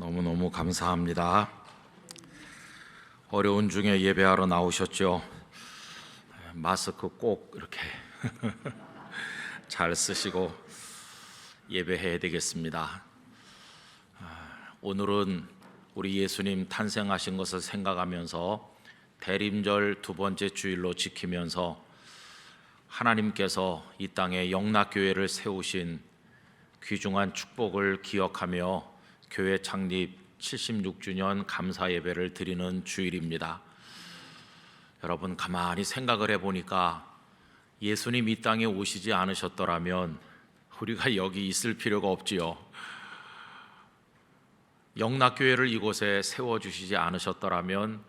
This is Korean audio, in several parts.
너무너무 감사합니다. 어려운 중에 예배하러 나오셨죠? 마스크 꼭 이렇게 잘 쓰시고 예배해야 되겠습니다. 오늘은 우리 예수님 탄생하신 것을 생각하면서 대림절 두 번째 주일로 지키면서 하나님께서 이 땅에 영락교회를 세우신 귀중한 축복을 기억하며 교회 창립 76주년 감사 예배를 드리는 주일입니다. 여러분, 가만히 생각을 해보니까 예수님 이 땅에 오시지 않으셨더라면 우리가 여기 있을 필요가 없지요. 영락교회를 이곳에 세워주시지 않으셨더라면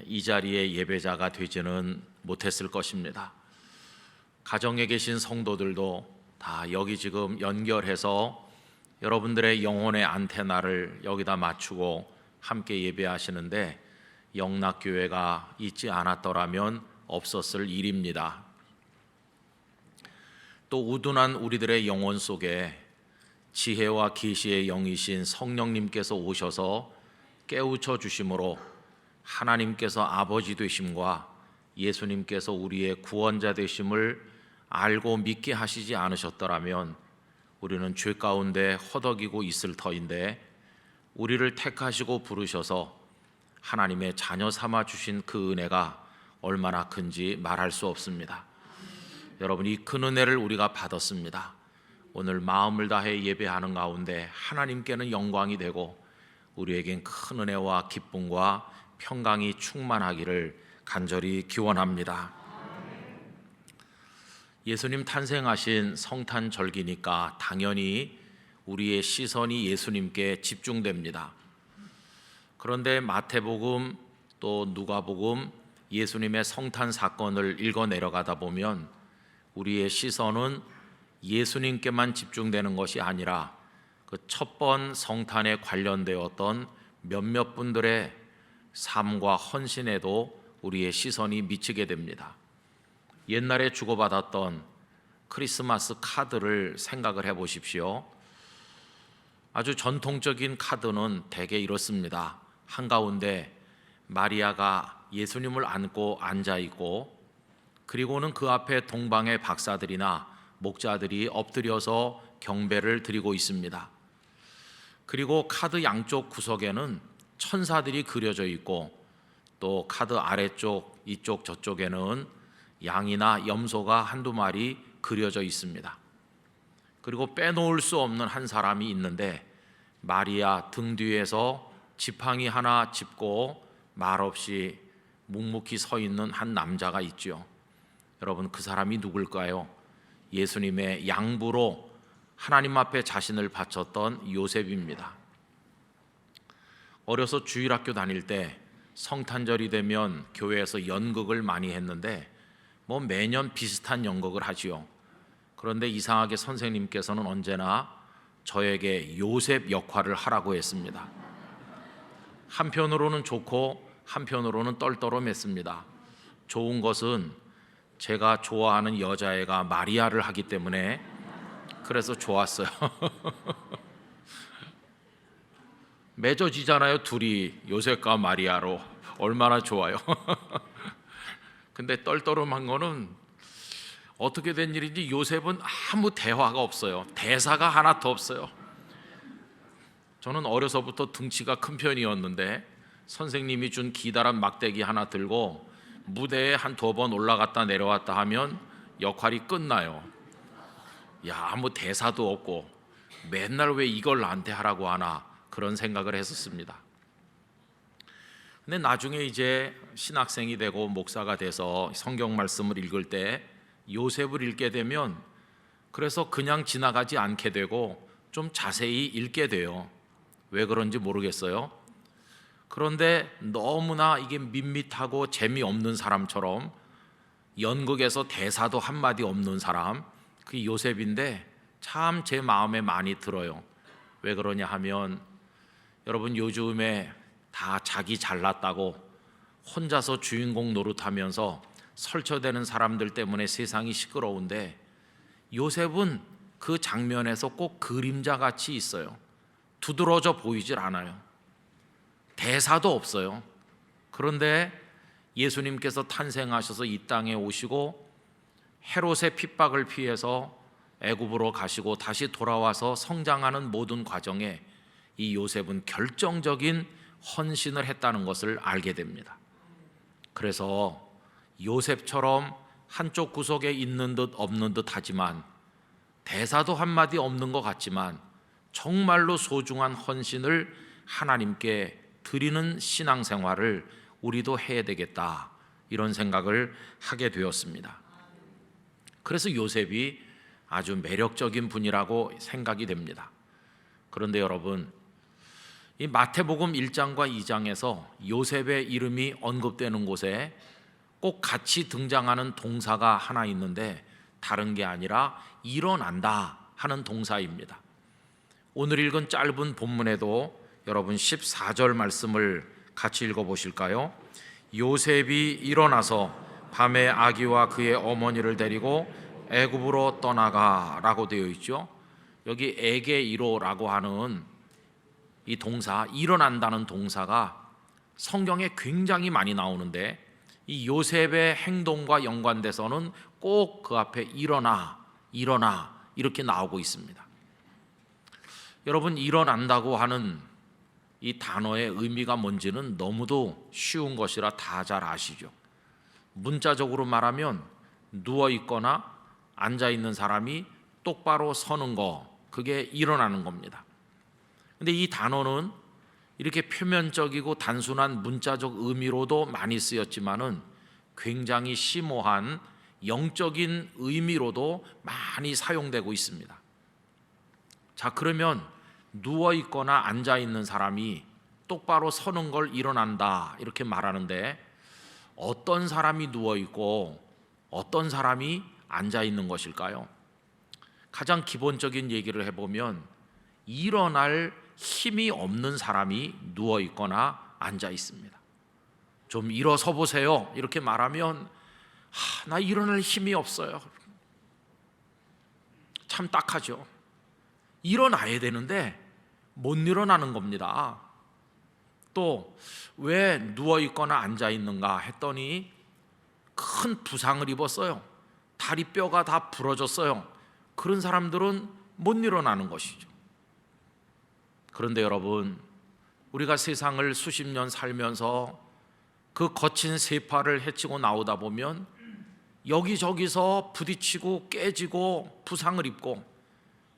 이 자리에 예배자가 되지는 못했을 것입니다. 가정에 계신 성도들도 다 여기 지금 연결해서 여러분들의 영혼의 안테나를 여기다 맞추고 함께 예배하시는데 영락교회가 있지 않았더라면 없었을 일입니다. 또 우둔한 우리들의 영혼 속에 지혜와 계시의 영이신 성령님께서 오셔서 깨우쳐 주심으로 하나님께서 아버지 되심과 예수님께서 우리의 구원자 되심을 알고 믿게 하시지 않으셨더라면 우리는 죄 가운데 허덕이고 있을 터인데, 우리를 택하시고 부르셔서 하나님의 자녀 삼아 주신 그 은혜가 얼마나 큰지 말할 수 없습니다. 여러분, 이 큰 은혜를 우리가 받았습니다. 오늘 마음을 다해 예배하는 가운데 하나님께는 영광이 되고 우리에겐 큰 은혜와 기쁨과 평강이 충만하기를 간절히 기원합니다. 예수님 탄생하신 성탄절기니까 당연히 우리의 시선이 예수님께 집중됩니다. 그런데 마태복음 또 누가복음 예수님의 성탄 사건을 읽어 내려가다 보면 우리의 시선은 예수님께만 집중되는 것이 아니라 그 첫 번 성탄에 관련되었던 몇몇 분들의 삶과 헌신에도 우리의 시선이 미치게 됩니다. 옛날에 주고받았던 크리스마스 카드를 생각을 해보십시오. 아주 전통적인 카드는 대개 이렇습니다. 한가운데 마리아가 예수님을 안고 앉아있고, 그리고는 그 앞에 동방의 박사들이나 목자들이 엎드려서 경배를 드리고 있습니다. 그리고 카드 양쪽 구석에는 천사들이 그려져 있고, 또 카드 아래쪽 이쪽 저쪽에는 양이나 염소가 한두 마리 그려져 있습니다. 그리고 빼놓을 수 없는 한 사람이 있는데, 마리아 등 뒤에서 지팡이 하나 짚고 말없이 묵묵히 서 있는 한 남자가 있죠. 여러분, 그 사람이 누굴까요? 예수님의 양부로 하나님 앞에 자신을 바쳤던 요셉입니다. 어려서 주일학교 다닐 때 성탄절이 되면 교회에서 연극을 많이 했는데 매년 비슷한 연극을 하지요. 그런데 이상하게 선생님께서는 언제나 저에게 요셉 역할을 하라고 했습니다. 한편으로는 좋고 한편으로는 떨떠름했습니다. 좋은 것은 제가 좋아하는 여자애가 마리아를 하기 때문에 그래서 좋았어요. 맺어지잖아요, 둘이 요셉과 마리아로. 얼마나 좋아요. 근데 떨떠름한 거는 어떻게 된 일인지 요셉은 아무 대화가 없어요. 대사가 하나도 없어요. 저는 어려서부터 등치가 큰 편이었는데 선생님이 준 기다란 막대기 하나 들고 무대에 한 2번 올라갔다 내려왔다 하면 역할이 끝나요. 야, 아무 대사도 없고 맨날 왜 이걸 나한테 하라고 하나, 그런 생각을 했었습니다. 근데 나중에 이제 신학생이 되고 목사가 돼서 성경 말씀을 읽을 때 요셉을 읽게 되면 그래서 그냥 지나가지 않게 되고 좀 자세히 읽게 돼요. 왜 그런지 모르겠어요. 그런데 너무나 이게 밋밋하고 재미없는 사람처럼, 연극에서 대사도 한마디 없는 사람, 그 요셉인데 참 제 마음에 많이 들어요. 왜 그러냐 하면, 여러분, 요즘에 다 자기 잘났다고 혼자서 주인공 노릇하면서 설쳐대는 사람들 때문에 세상이 시끄러운데, 요셉은 그 장면에서 꼭 그림자같이 있어요. 두드러져 보이질 않아요. 대사도 없어요. 그런데 예수님께서 탄생하셔서 이 땅에 오시고 헤롯의 핍박을 피해서 애굽으로 가시고 다시 돌아와서 성장하는 모든 과정에 이 요셉은 결정적인 헌신을 했다는 것을 알게 됩니다. 그래서 요셉처럼 한쪽 구석에 있는 듯 없는 듯 하지만, 대사도 한마디 없는 것 같지만 정말로 소중한 헌신을 하나님께 드리는 신앙생활을 우리도 해야 되겠다, 이런 생각을 하게 되었습니다. 그래서 요셉이 아주 매력적인 분이라고 생각이 됩니다. 그런데 여러분, 이 마태복음 1장과 2장에서 요셉의 이름이 언급되는 곳에 꼭 같이 등장하는 동사가 하나 있는데, 다른 게 아니라 일어난다 하는 동사입니다. 오늘 읽은 짧은 본문에도 여러분 14절 말씀을 같이 읽어보실까요? 요셉이 일어나서 밤에 아기와 그의 어머니를 데리고 애굽으로 떠나가라고 되어 있죠. 여기 에게이로라고 하는 이 동사, 일어난다는 동사가 성경에 굉장히 많이 나오는데, 이 요셉의 행동과 연관돼서는 꼭 그 앞에 일어나 이렇게 나오고 있습니다. 여러분, 일어난다고 하는 이 단어의 의미가 뭔지는 너무도 쉬운 것이라 다 잘 아시죠. 문자적으로 말하면 누워 있거나 앉아 있는 사람이 똑바로 서는 거, 그게 일어나는 겁니다. 근데 이 단어는 이렇게 표면적이고 단순한 문자적 의미로도 많이 쓰였지만은 굉장히 심오한 영적인 의미로도 많이 사용되고 있습니다. 자, 그러면 누워 있거나 앉아 있는 사람이 똑바로 서는 걸 일어난다, 이렇게 말하는데, 어떤 사람이 누워 있고 어떤 사람이 앉아 있는 것일까요? 가장 기본적인 얘기를 해보면, 일어날 힘이 없는 사람이 누워 있거나 앉아 있습니다. 좀 일어서 보세요, 이렇게 말하면 나 일어날 힘이 없어요. 참 딱하죠. 일어나야 되는데 못 일어나는 겁니다. 또 왜 누워 있거나 앉아 있는가 했더니 큰 부상을 입었어요. 다리뼈가 다 부러졌어요. 그런 사람들은 못 일어나는 것이죠. 그런데 여러분, 우리가 세상을 수십 년 살면서 그 거친 세파를 헤치고 나오다 보면 여기저기서 부딪히고 깨지고 부상을 입고,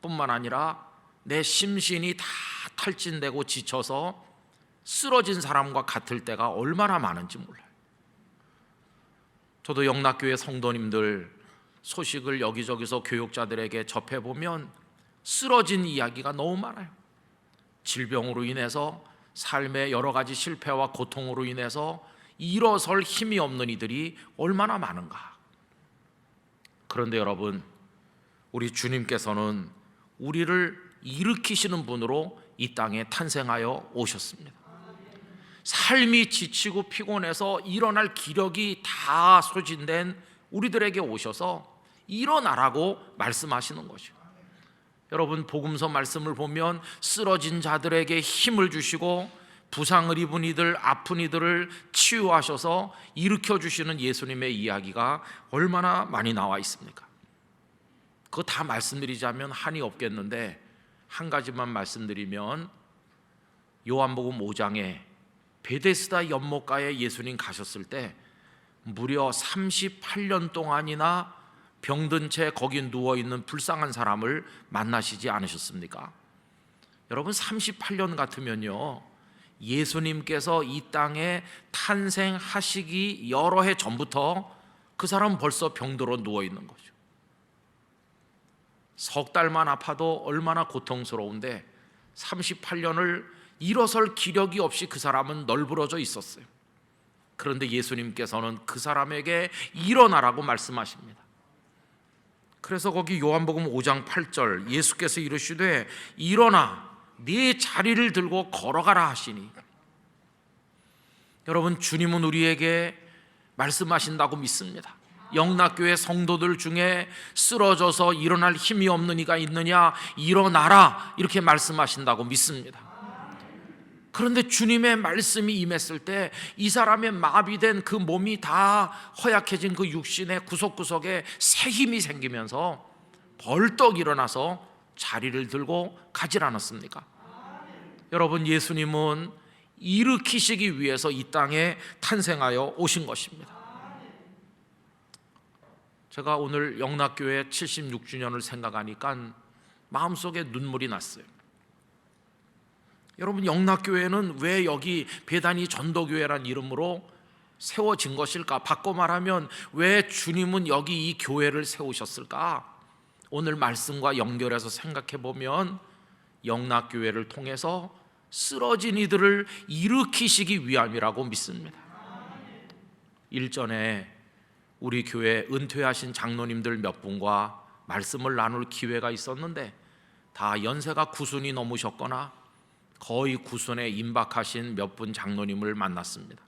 뿐만 아니라 내 심신이 다 탈진되고 지쳐서 쓰러진 사람과 같을 때가 얼마나 많은지 몰라요. 저도 영락교회 성도님들 소식을 여기저기서 교육자들에게 접해보면 쓰러진 이야기가 너무 많아요. 질병으로 인해서, 삶의 여러 가지 실패와 고통으로 인해서 일어설 힘이 없는 이들이 얼마나 많은가. 그런데 여러분, 우리 주님께서는 우리를 일으키시는 분으로 이 땅에 탄생하여 오셨습니다. 삶이 지치고 피곤해서 일어날 기력이 다 소진된 우리들에게 오셔서 일어나라고 말씀하시는 거죠. 여러분, 복음서 말씀을 보면 쓰러진 자들에게 힘을 주시고 부상을 입은 이들, 아픈 이들을 치유하셔서 일으켜 주시는 예수님의 이야기가 얼마나 많이 나와 있습니까? 그거 다 말씀드리자면 한이 없겠는데, 한 가지만 말씀드리면, 요한복음 5장에 베데스다 연못가에 예수님 가셨을 때 무려 38년 동안이나 병든 채 거기 누워있는 불쌍한 사람을 만나시지 않으셨습니까? 여러분, 38년 같으면요, 예수님께서 이 땅에 탄생하시기 여러 해 전부터 그 사람은 벌써 병들어 누워있는 거죠. 석 달만 아파도 얼마나 고통스러운데 38년을 일어설 기력이 없이 그 사람은 널브러져 있었어요. 그런데 예수님께서는 그 사람에게 일어나라고 말씀하십니다. 그래서 거기 요한복음 5장 8절 예수께서 이르시되 일어나 네 자리를 들고 걸어가라 하시니, 여러분, 주님은 우리에게 말씀하신다고 믿습니다. 영락교회 성도들 중에 쓰러져서 일어날 힘이 없는 이가 있느냐? 일어나라, 이렇게 말씀하신다고 믿습니다. 그런데 주님의 말씀이 임했을 때 이 사람의 마비된 그 몸이 다 허약해진 그 육신의 구석구석에 새 힘이 생기면서 벌떡 일어나서 자리를 들고 가질 않았습니까? 여러분, 예수님은 일으키시기 위해서 이 땅에 탄생하여 오신 것입니다. 제가 오늘 영락교회 76주년을 생각하니까 마음속에 눈물이 났어요. 여러분, 영락교회는 왜 여기 배단위 전도교회란 이름으로 세워진 것일까? 바꿔 말하면 왜 주님은 여기 이 교회를 세우셨을까? 오늘 말씀과 연결해서 생각해 보면 영락교회를 통해서 쓰러진 이들을 일으키시기 위함이라고 믿습니다. 일전에 우리 교회 은퇴하신 장로님들 몇 분과 말씀을 나눌 기회가 있었는데 다 연세가 9순이 넘으셨거나 거의 9순에 임박하신 몇 분 장로님을 만났습니다.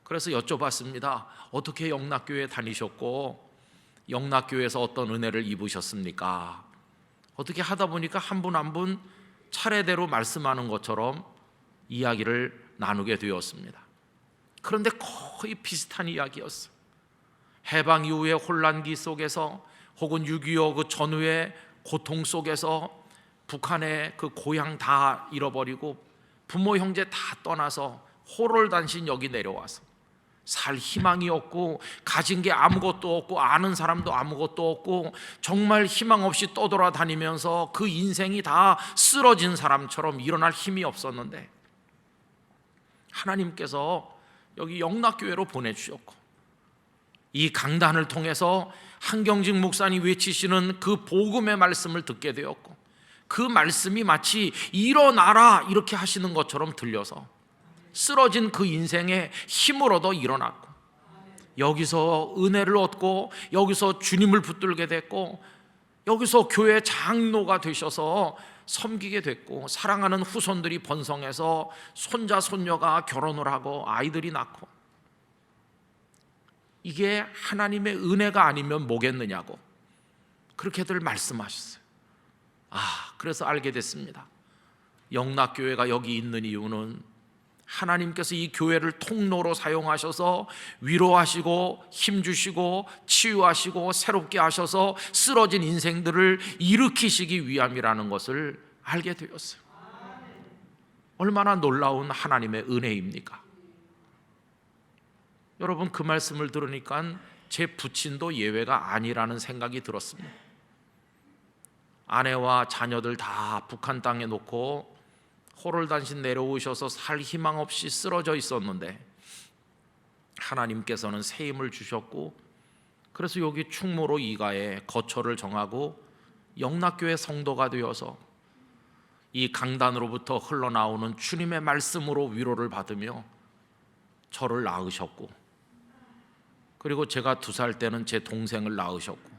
그래서 여쭤봤습니다. 어떻게 영락교회 다니셨고 영락교회에서 어떤 은혜를 입으셨습니까? 어떻게 하다 보니까 한 분 한 분 차례대로 말씀하는 것처럼 이야기를 나누게 되었습니다. 그런데 거의 비슷한 이야기였어요. 해방 이후의 혼란기 속에서 혹은 6.25 그 전후의 고통 속에서 북한의 그 고향 다 잃어버리고 부모 형제 다 떠나서 호롤단신 여기 내려와서 살 희망이 없고 가진 게 아무것도 없고 아는 사람도 아무것도 없고 정말 희망 없이 떠돌아다니면서 그 인생이 다 쓰러진 사람처럼 일어날 힘이 없었는데 하나님께서 여기 영락교회로 보내주셨고 이 강단을 통해서 한경직 목사님 외치시는 그 복음의 말씀을 듣게 되었고 그 말씀이 마치 일어나라 이렇게 하시는 것처럼 들려서 쓰러진 그 인생에 힘을 얻어 일어났고 여기서 은혜를 얻고 여기서 주님을 붙들게 됐고 여기서 교회 장로가 되셔서 섬기게 됐고 사랑하는 후손들이 번성해서 손자 손녀가 결혼을 하고 아이들이 낳고 이게 하나님의 은혜가 아니면 뭐겠느냐고 그렇게들 말씀하셨어요. 그래서 알게 됐습니다. 영락교회가 여기 있는 이유는 하나님께서 이 교회를 통로로 사용하셔서 위로하시고 힘주시고 치유하시고 새롭게 하셔서 쓰러진 인생들을 일으키시기 위함이라는 것을 알게 되었어요. 얼마나 놀라운 하나님의 은혜입니까? 여러분, 그 말씀을 들으니까 제 부친도 예외가 아니라는 생각이 들었습니다. 아내와 자녀들 다 북한 땅에 놓고 호롤단신 내려오셔서 살 희망 없이 쓰러져 있었는데 하나님께서는 새 힘을 주셨고 그래서 여기 충무로 이가에 거처를 정하고 영락교회 성도가 되어서 이 강단으로부터 흘러나오는 주님의 말씀으로 위로를 받으며 저를 낳으셨고 그리고 제가 2살 때는 제 동생을 낳으셨고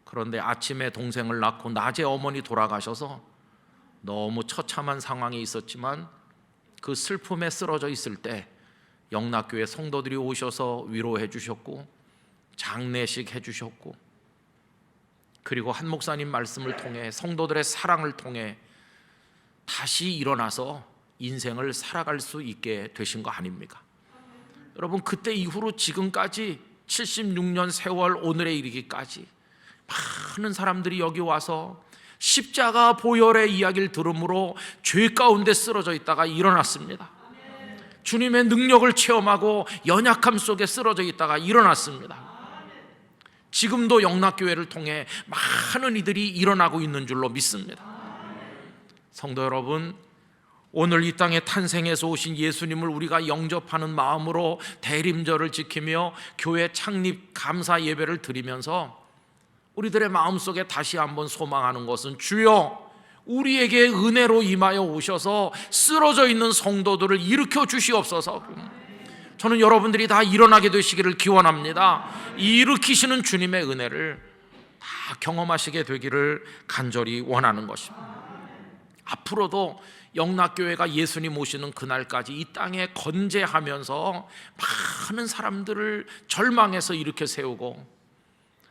그런데 아침에 동생을 낳고 낮에 어머니 돌아가셔서 너무 처참한 상황에 있었지만 그 슬픔에 쓰러져 있을 때 영락교회 성도들이 오셔서 위로해 주셨고 장례식 해주셨고 그리고 한 목사님 말씀을 통해 성도들의 사랑을 통해 다시 일어나서 인생을 살아갈 수 있게 되신 거 아닙니까? 여러분, 그때 이후로 지금까지 76년 세월 오늘에 이르기까지 많은 사람들이 여기 와서 십자가 보혈의 이야기를 들음으로 죄 가운데 쓰러져 있다가 일어났습니다. 주님의 능력을 체험하고 연약함 속에 쓰러져 있다가 일어났습니다. 지금도 영락교회를 통해 많은 이들이 일어나고 있는 줄로 믿습니다. 성도 여러분, 오늘 이 땅에 탄생해서 오신 예수님을 우리가 영접하는 마음으로 대림절을 지키며 교회 창립 감사 예배를 드리면서 우리들의 마음속에 다시 한번 소망하는 것은 주여 우리에게 은혜로 임하여 오셔서 쓰러져 있는 성도들을 일으켜 주시옵소서. 저는 여러분들이 다 일어나게 되시기를 기원합니다. 일으키시는 주님의 은혜를 다 경험하시게 되기를 간절히 원하는 것입니다. 앞으로도 영락교회가 예수님 오시는 그날까지 이 땅에 건재하면서 많은 사람들을 절망에서 일으켜 세우고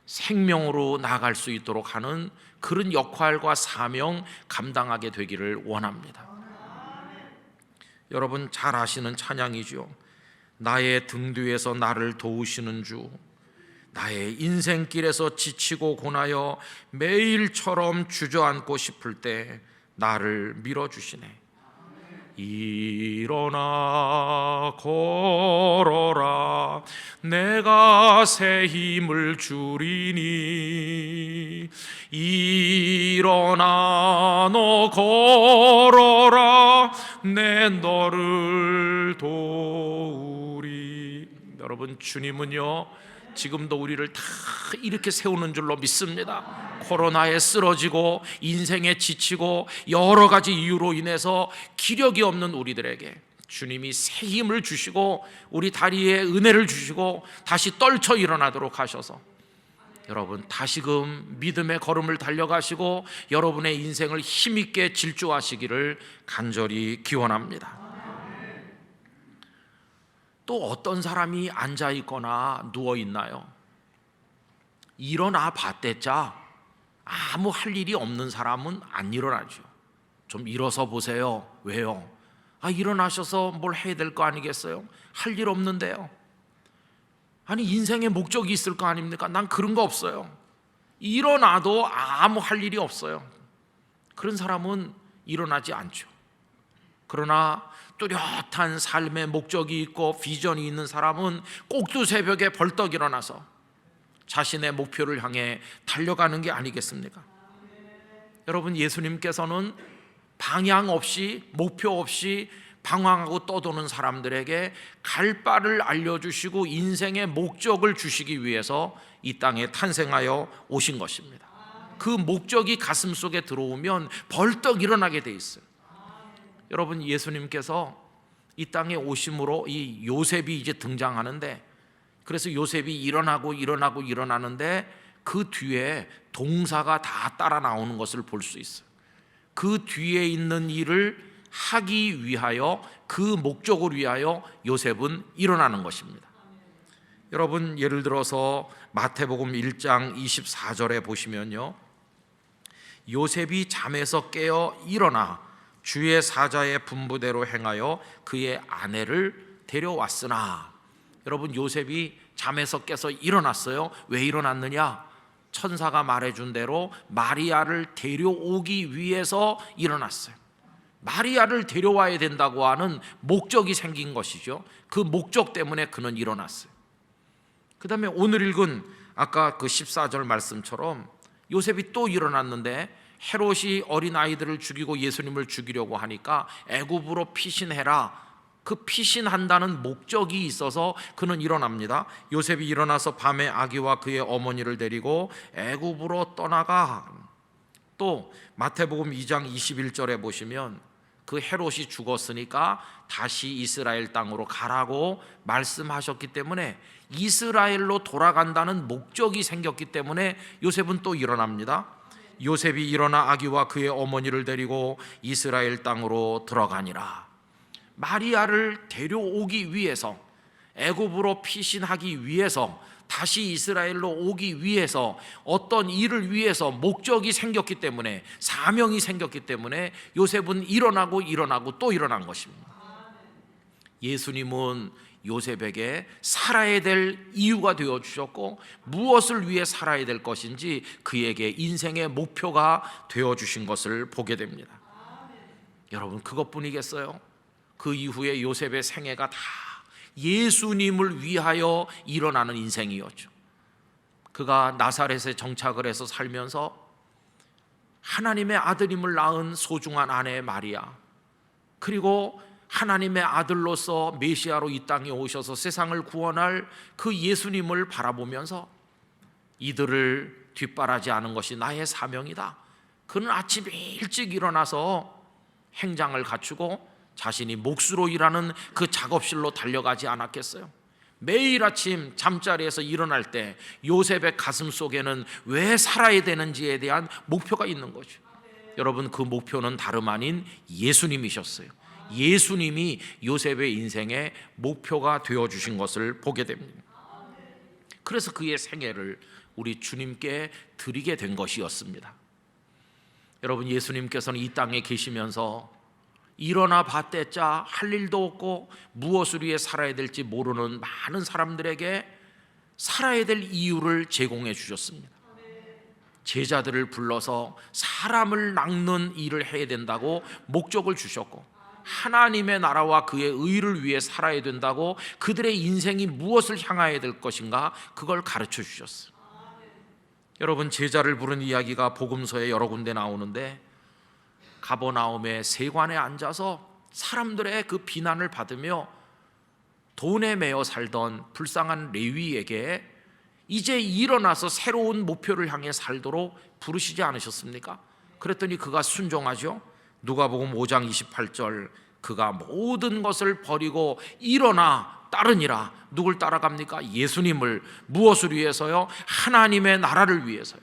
생명으로 나아갈 수 있도록 하는 그런 역할과 사명 감당하게 되기를 원합니다. 여러분 잘 아시는 찬양이죠. 나의 등 뒤에서 나를 도우시는 주, 나의 인생길에서 지치고 고나여 매일처럼 주저앉고 싶을 때 나를 밀어주시네. 일어나 걸어라, 내가 새 힘을 주리니. 일어나 너 걸어라, 내 너를 도우리. 여러분 주님은요 지금도 우리를 다 이렇게 세우는 줄로 믿습니다. 코로나에 쓰러지고 인생에 지치고 여러 가지 이유로 인해서 기력이 없는 우리들에게 주님이 새 힘을 주시고 우리 다리에 은혜를 주시고 다시 떨쳐 일어나도록 하셔서 여러분 다시금 믿음의 걸음을 달려가시고 여러분의 인생을 힘있게 질주하시기를 간절히 기원합니다. 또 어떤 사람이 앉아 있거나 누워 있나요? 일어나 봤댔자 아무 할 일이 없는 사람은 안 일어나죠. 좀 일어서 보세요. 왜요? 일어나셔서 뭘 해야 될 거 아니겠어요? 할 일 없는데요. 아니 인생에 목적이 있을 거 아닙니까? 난 그런 거 없어요. 일어나도 아무 할 일이 없어요. 그런 사람은 일어나지 않죠. 그러나 뚜렷한 삶의 목적이 있고 비전이 있는 사람은 꼭두 새벽에 벌떡 일어나서 자신의 목표를 향해 달려가는 게 아니겠습니까? 여러분 예수님께서는 방향 없이 목표 없이 방황하고 떠도는 사람들에게 갈 바를 알려주시고 인생의 목적을 주시기 위해서 이 땅에 탄생하여 오신 것입니다. 그 목적이 가슴 속에 들어오면 벌떡 일어나게 돼 있어요. 여러분 예수님께서 이 땅에 오심으로 이 요셉이 이제 등장하는데, 그래서 요셉이 일어나는데 그 뒤에 동사가 다 따라 나오는 것을 볼 수 있어요. 그 뒤에 있는 일을 하기 위하여, 그 목적을 위하여 요셉은 일어나는 것입니다. 여러분 예를 들어서 마태복음 1장 24절에 보시면요, 요셉이 잠에서 깨어 일어나 주의 사자의 분부대로 행하여 그의 아내를 데려왔으나. 여러분 요셉이 잠에서 깨서 일어났어요. 왜 일어났느냐? 천사가 말해준 대로 마리아를 데려오기 위해서 일어났어요. 마리아를 데려와야 된다고 하는 목적이 생긴 것이죠. 그 목적 때문에 그는 일어났어요. 그 다음에 오늘 읽은 아까 그 14절 말씀처럼 요셉이 또 일어났는데 헤롯이 어린아이들을 죽이고 예수님을 죽이려고 하니까 애굽으로 피신해라, 그 피신한다는 목적이 있어서 그는 일어납니다. 요셉이 일어나서 밤에 아기와 그의 어머니를 데리고 애굽으로 떠나가. 또 마태복음 2장 21절에 보시면 그 헤롯이 죽었으니까 다시 이스라엘 땅으로 가라고 말씀하셨기 때문에 이스라엘로 돌아간다는 목적이 생겼기 때문에 요셉은 또 일어납니다. 요셉이 일어나 아기와 그의 어머니를 데리고 이스라엘 땅으로 들어가니라. 마리아를 데려오기 위해서, 애굽으로 피신하기 위해서, 다시 이스라엘로 오기 위해서, 어떤 일을 위해서 목적이 생겼기 때문에, 사명이 생겼기 때문에 요셉은 일어나고 또 일어난 것입니다. 예수님은 요셉에게 살아야 될 이유가 되어 주셨고 무엇을 위해 살아야 될 것인지 그에게 인생의 목표가 되어 주신 것을 보게 됩니다. 여러분 그것뿐이겠어요? 그 이후에 요셉의 생애가 다 예수님을 위하여 일어나는 인생이었죠. 그가 나사렛에 정착을 해서 살면서 하나님의 아들임을 낳은 소중한 아내 마리아, 그리고 하나님의 아들로서 메시아로 이 땅에 오셔서 세상을 구원할 그 예수님을 바라보면서 이들을 뒷바라지 않은 것이 나의 사명이다. 그는 아침 일찍 일어나서 행장을 갖추고 자신이 몫으로 일하는 그 작업실로 달려가지 않았겠어요? 매일 아침 잠자리에서 일어날 때 요셉의 가슴 속에는 왜 살아야 되는지에 대한 목표가 있는 거죠. 여러분, 그 목표는 다름 아닌 예수님이셨어요. 예수님이 요셉의 인생의 목표가 되어주신 것을 보게 됩니다. 그래서 그의 생애를 우리 주님께 드리게 된 것이었습니다. 여러분, 예수님께서는 이 땅에 계시면서 일어나 봤대자 할 일도 없고 무엇을 위해 살아야 될지 모르는 많은 사람들에게 살아야 될 이유를 제공해 주셨습니다. 제자들을 불러서 사람을 낚는 일을 해야 된다고 목적을 주셨고, 하나님의 나라와 그의 의를 위해 살아야 된다고 그들의 인생이 무엇을 향하여야 될 것인가 그걸 가르쳐 주셨어요. 여러분, 제자를 부른 이야기가 복음서에 여러 군데 나오는데, 가버나움의 세관에 앉아서 사람들의 그 비난을 받으며 돈에 매여 살던 불쌍한 레위에게 이제 일어나서 새로운 목표를 향해 살도록 부르시지 않으셨습니까? 그랬더니 그가 순종하죠. 누가복음 5장 28절, 그가 모든 것을 버리고 일어나 따르니라. 누굴 따라갑니까? 예수님을. 무엇을 위해서요? 하나님의 나라를 위해서요.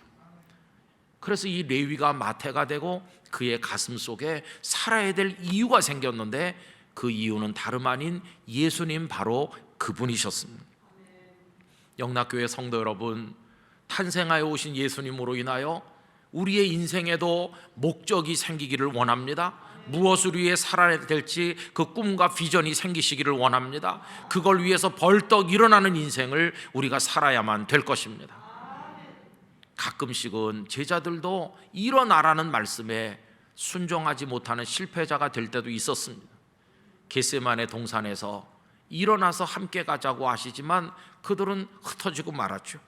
그래서 이 레위가 마태가 되고 그의 가슴 속에 살아야 될 이유가 생겼는데, 그 이유는 다름 아닌 예수님, 바로 그분이셨습니다. 영락교회 성도 여러분, 탄생하여 오신 예수님으로 인하여 우리의 인생에도 목적이 생기기를 원합니다. 무엇을 위해 살아야 될지 그 꿈과 비전이 생기시기를 원합니다. 그걸 위해서 벌떡 일어나는 인생을 우리가 살아야만 될 것입니다. 가끔씩은 제자들도 일어나라는 말씀에 순종하지 못하는 실패자가 될 때도 있었습니다. 겟세마네 동산에서 일어나서 함께 가자고 하시지만 그들은 흩어지고 말았죠.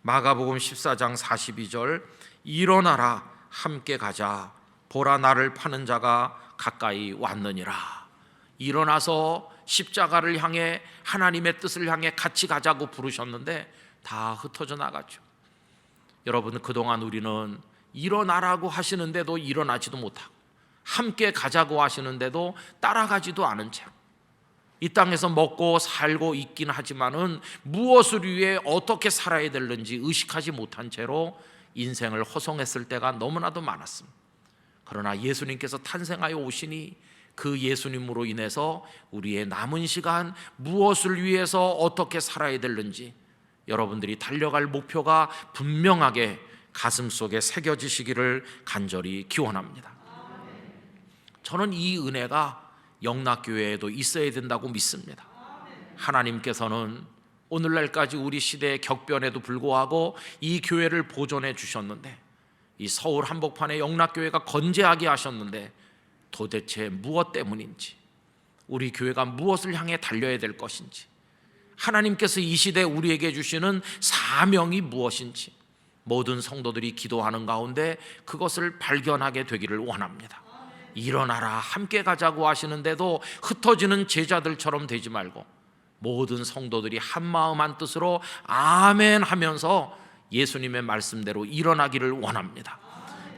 마가복음 14장 42절, 일어나라, 함께 가자, 보라 나를 파는 자가 가까이 왔느니라. 일어나서 십자가를 향해, 하나님의 뜻을 향해 같이 가자고 부르셨는데 다 흩어져 나갔죠. 여러분, 그동안 우리는 일어나라고 하시는데도 일어나지도 못하고, 함께 가자고 하시는데도 따라가지도 않은 채 이 땅에서 먹고 살고 있긴 하지만은 무엇을 위해 어떻게 살아야 되는지 의식하지 못한 채로 인생을 허송했을 때가 너무나도 많았습니다. 그러나 예수님께서 탄생하여 오시니 그 예수님으로 인해서 우리의 남은 시간 무엇을 위해서 어떻게 살아야 되는지 여러분들이 달려갈 목표가 분명하게 가슴속에 새겨지시기를 간절히 기원합니다. 저는 이 은혜가 영락교회에도 있어야 된다고 믿습니다. 하나님께서는 오늘날까지 우리 시대의 격변에도 불구하고 이 교회를 보존해 주셨는데, 이 서울 한복판의 영락교회가 건재하게 하셨는데 도대체 무엇 때문인지, 우리 교회가 무엇을 향해 달려야 될 것인지, 하나님께서 이 시대에 우리에게 주시는 사명이 무엇인지 모든 성도들이 기도하는 가운데 그것을 발견하게 되기를 원합니다. 일어나라, 함께 가자고 하시는데도 흩어지는 제자들처럼 되지 말고 모든 성도들이 한마음 한뜻으로 아멘 하면서 예수님의 말씀대로 일어나기를 원합니다.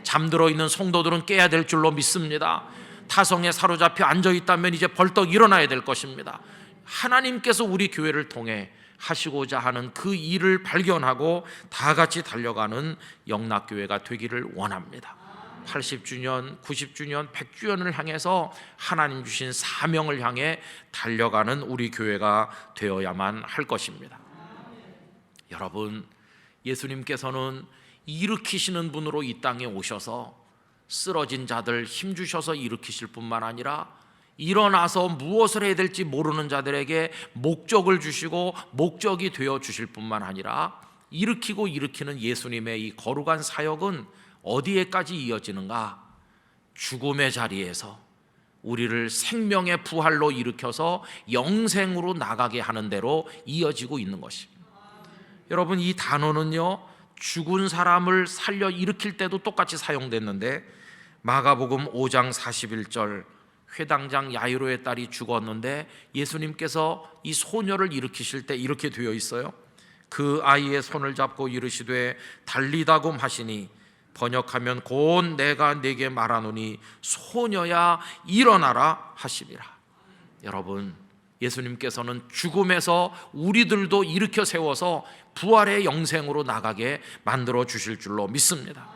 잠들어 있는 성도들은 깨야 될 줄로 믿습니다. 타성에 사로잡혀 앉아있다면 이제 벌떡 일어나야 될 것입니다. 하나님께서 우리 교회를 통해 하시고자 하는 그 일을 발견하고 다 같이 달려가는 영락교회가 되기를 원합니다. 80주년, 90주년, 100주년을 향해서 하나님 주신 사명을 향해 달려가는 우리 교회가 되어야만 할 것입니다. 여러분, 예수님께서는 일으키시는 분으로 이 땅에 오셔서 쓰러진 자들 힘주셔서 일으키실 뿐만 아니라 일어나서 무엇을 해야 될지 모르는 자들에게 목적을 주시고 목적이 되어 주실 뿐만 아니라 일으키고 일으키는 예수님의 이 거룩한 사역은 어디에까지 이어지는가? 죽음의 자리에서 우리를 생명의 부활로 일으켜서 영생으로 나가게 하는 대로 이어지고 있는 것입니다. 여러분, 이 단어는요, 죽은 사람을 살려 일으킬 때도 똑같이 사용됐는데, 마가복음 5장 41절, 회당장 야이로의 딸이 죽었는데 예수님께서 이 소녀를 일으키실 때 이렇게 되어 있어요. 그 아이의 손을 잡고 이르시되 달리다굼 하시니, 번역하면 곧 내가 네게 말하노니 소녀야 일어나라 하시니라. 여러분, 예수님께서는 죽음에서 우리들도 일으켜 세워서 부활의 영생으로 나가게 만들어 주실 줄로 믿습니다.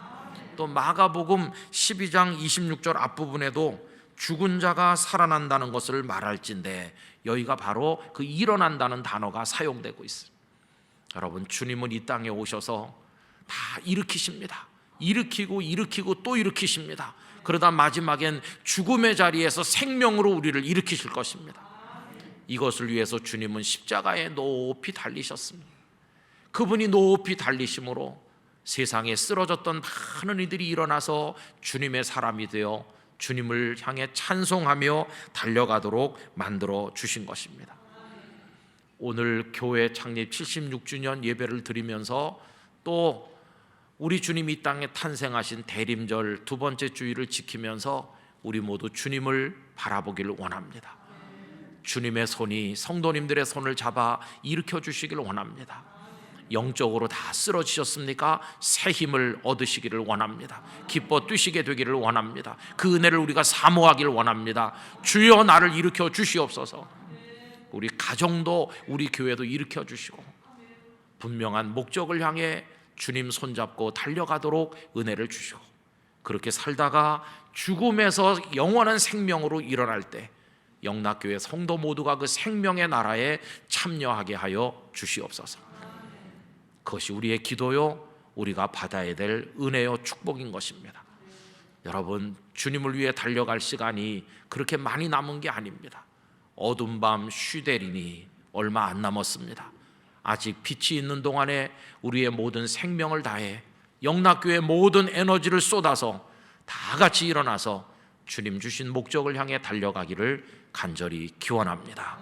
또 마가복음 12장 26절 앞부분에도 죽은 자가 살아난다는 것을 말할진대, 여기가 바로 그 일어난다는 단어가 사용되고 있어요. 여러분, 주님은 이 땅에 오셔서 다 일으키십니다. 일으키고 또 일으키십니다. 그러다 마지막엔 죽음의 자리에서 생명으로 우리를 일으키실 것입니다. 이것을 위해서 주님은 십자가에 높이 달리셨습니다. 그분이 높이 달리심으로 세상에 쓰러졌던 많은 이들이 일어나서 주님의 사람이 되어 주님을 향해 찬송하며 달려가도록 만들어 주신 것입니다. 오늘 교회 창립 76주년 예배를 드리면서 또 우리 주님이 이 땅에 탄생하신 대림절 두 번째 주일을 지키면서 우리 모두 주님을 바라보기를 원합니다. 주님의 손이 성도님들의 손을 잡아 일으켜 주시기를 원합니다. 영적으로 다 쓰러지셨습니까? 새 힘을 얻으시기를 원합니다. 기뻐 뛰시게 되기를 원합니다. 그 은혜를 우리가 사모하기를 원합니다. 주여 나를 일으켜 주시옵소서. 우리 가정도 우리 교회도 일으켜 주시고 분명한 목적을 향해 주님 손잡고 달려가도록 은혜를 주시고, 그렇게 살다가 죽음에서 영원한 생명으로 일어날 때 영락교회 성도 모두가 그 생명의 나라에 참여하게 하여 주시옵소서. 그것이 우리의 기도요, 우리가 받아야 될 은혜요 축복인 것입니다. 여러분, 주님을 위해 달려갈 시간이 그렇게 많이 남은 게 아닙니다. 어두운 밤 쉬되리니 얼마 안 남았습니다. 아직 빛이 있는 동안에 우리의 모든 생명을 다해 영락교회의 모든 에너지를 쏟아서 다 같이 일어나서 주님 주신 목적을 향해 달려가기를 간절히 기원합니다.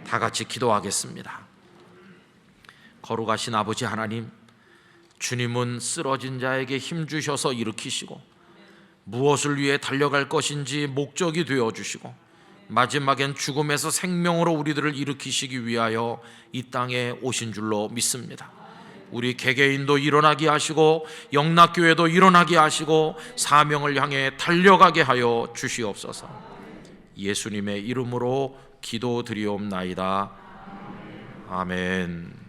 다 같이 기도하겠습니다. 거룩하신 아버지 하나님, 주님은 쓰러진 자에게 힘 주셔서 일으키시고 무엇을 위해 달려갈 것인지 목적이 되어주시고 마지막엔 죽음에서 생명으로 우리들을 일으키시기 위하여 이 땅에 오신 줄로 믿습니다. 우리 개개인도 일어나게 하시고 영락교회도 일어나게 하시고 사명을 향해 달려가게 하여 주시옵소서. 예수님의 이름으로 기도드리옵나이다. 아멘.